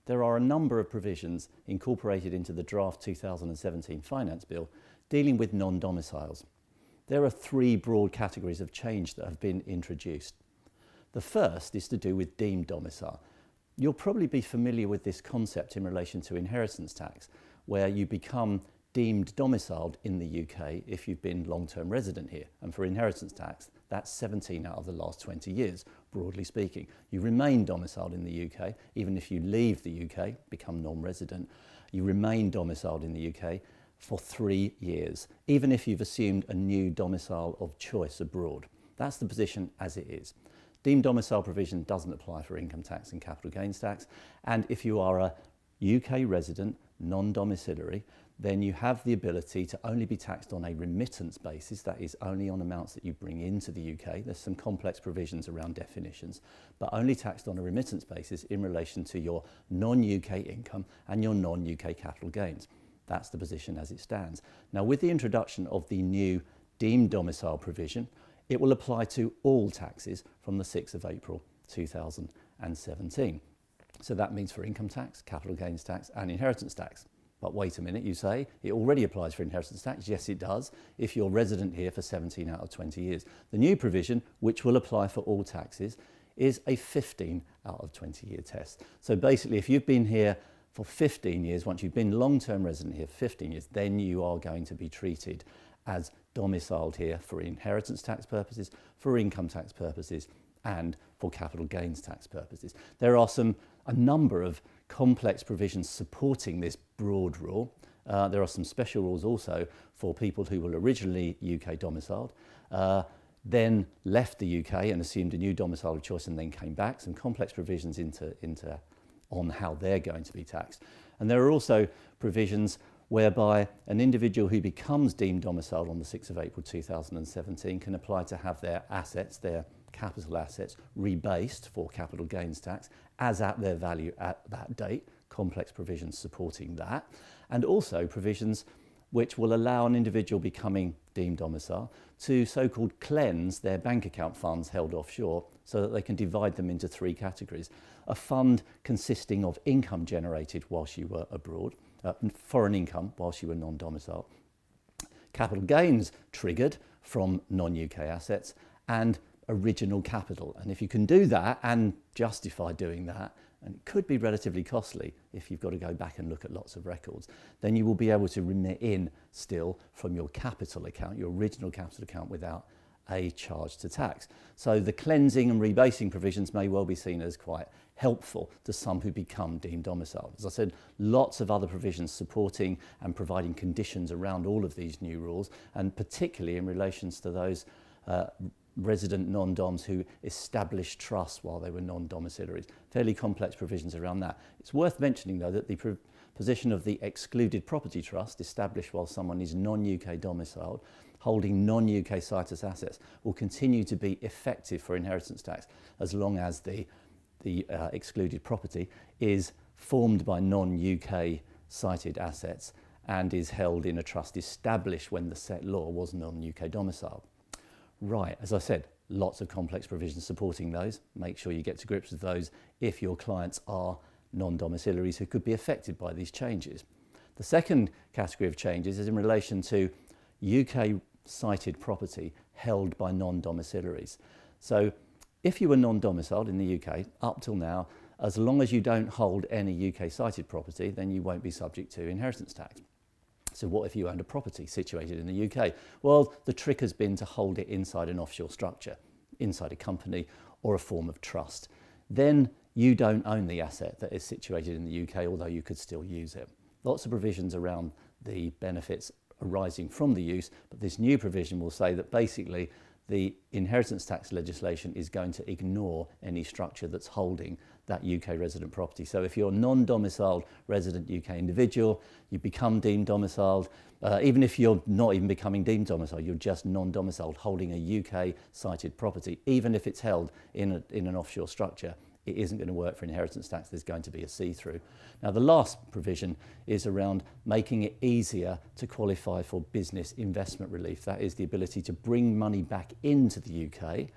there are a number of provisions incorporated into the draft 2017 Finance Bill dealing with non-domiciles. There are three broad categories of change that have been introduced. The first is to do with deemed domicile. You'll probably be familiar with this concept in relation to inheritance tax, where you become deemed domiciled in the UK if you've been long-term resident here. And for inheritance tax, that's 17 out of the last 20 years, broadly speaking. You remain domiciled in the UK, even if you leave the UK, become non-resident, you remain domiciled in the UK for 3 years, even if you've assumed a new domicile of choice abroad. That's the position as it is. Deemed domicile provision doesn't apply for income tax and capital gains tax. And if you are a UK resident, non-domiciliary, then you have the ability to only be taxed on a remittance basis, that is only on amounts that you bring into the UK. There's some complex provisions around definitions, but only taxed on a remittance basis in relation to your non-UK income and your non-UK capital gains. That's the position as it stands. Now, with the introduction of the new deemed domicile provision, it will apply to all taxes from the 6th of April 2017. So that means for income tax, capital gains tax and inheritance tax. But wait a minute, you say, it already applies for inheritance tax. Yes, it does, if you're resident here for 17 out of 20 years. The new provision, which will apply for all taxes, is a 15 out of 20 year test. So basically, if you've been here for 15 years, once you've been long-term resident here for 15 years, then you are going to be treated as domiciled here for inheritance tax purposes, for income tax purposes, and for capital gains tax purposes. There are a number of complex provisions supporting this broad rule. There are some special rules also for people who were originally UK domiciled, then left the UK and assumed a new domicile of choice and then came back. Some complex provisions on how they're going to be taxed. And there are also provisions whereby an individual who becomes deemed domiciled on the 6th of April 2017 can apply to have their assets, their capital assets, rebased for capital gains tax as at their value at that date, complex provisions supporting that, and also provisions which will allow an individual becoming deemed domicile to so-called cleanse their bank account funds held offshore so that they can divide them into three categories. A fund consisting of income generated whilst you were abroad, foreign income whilst you were non-domiciled, capital gains triggered from non-UK assets, and original capital. And if you can do that and justify doing that, and it could be relatively costly if you've got to go back and look at lots of records, then you will be able to remit in still from your capital account, your original capital account, without a charge to tax. So the cleansing and rebasing provisions may well be seen as quite helpful to some who become deemed domiciled. As I said, lots of other provisions supporting and providing conditions around all of these new rules, and particularly in relation to those resident non-doms who established trusts while they were non-domiciliaries. Fairly complex provisions around that. It's worth mentioning, though, that the position of the excluded property trust established while someone is non-UK domiciled, holding non-UK citus assets, will continue to be effective for inheritance tax as long as the excluded property is formed by non-UK cited assets and is held in a trust established when the set law was non-UK domiciled. Right, as I said, lots of complex provisions supporting those. Make sure you get to grips with those if your clients are non-domiciliaries who could be affected by these changes. The second category of changes is in relation to UK cited property held by non-domiciliaries. So if you were non-domiciled in the UK up till now, as long as you don't hold any UK cited property, then you won't be subject to inheritance tax. So what if you owned a property situated in the UK? Well, the trick has been to hold it inside an offshore structure, inside a company or a form of trust. Then you don't own the asset that is situated in the UK, although you could still use it. Lots of provisions around the benefits arising from the use, but this new provision will say that basically the inheritance tax legislation is going to ignore any structure that's holding that UK resident property. So if you're a non-domiciled resident UK individual, you become deemed domiciled, even if you're not even becoming deemed domiciled, you're just non-domiciled holding a UK cited property, even if it's held in an offshore structure, it isn't going to work for inheritance tax. There's going to be a see-through. Now, the last provision is around making it easier to qualify for business investment relief. That is the ability to bring money back into the UK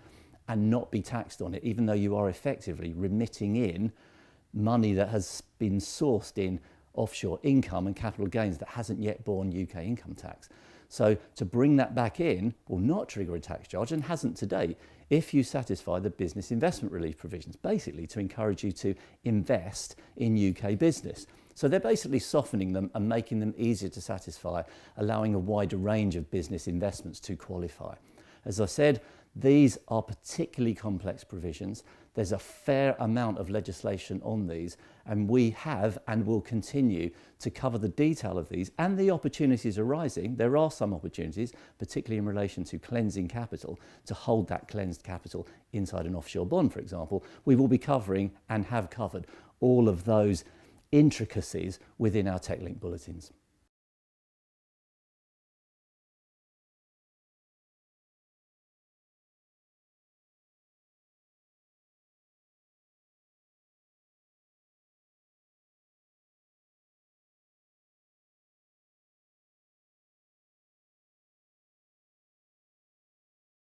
and not be taxed on it, even though you are effectively remitting in money that has been sourced in offshore income and capital gains that hasn't yet borne UK income tax. So to bring that back in will not trigger a tax charge, and hasn't to date, if you satisfy the business investment relief provisions, basically to encourage you to invest in UK business. So they're basically softening them and making them easier to satisfy, allowing a wider range of business investments to qualify. As I said, these are particularly complex provisions. There's a fair amount of legislation on these, and we have and will continue to cover the detail of these and the opportunities arising. There are some opportunities, particularly in relation to cleansing capital, to hold that cleansed capital inside an offshore bond, for example. We will be covering and have covered all of those intricacies within our Techlink bulletins.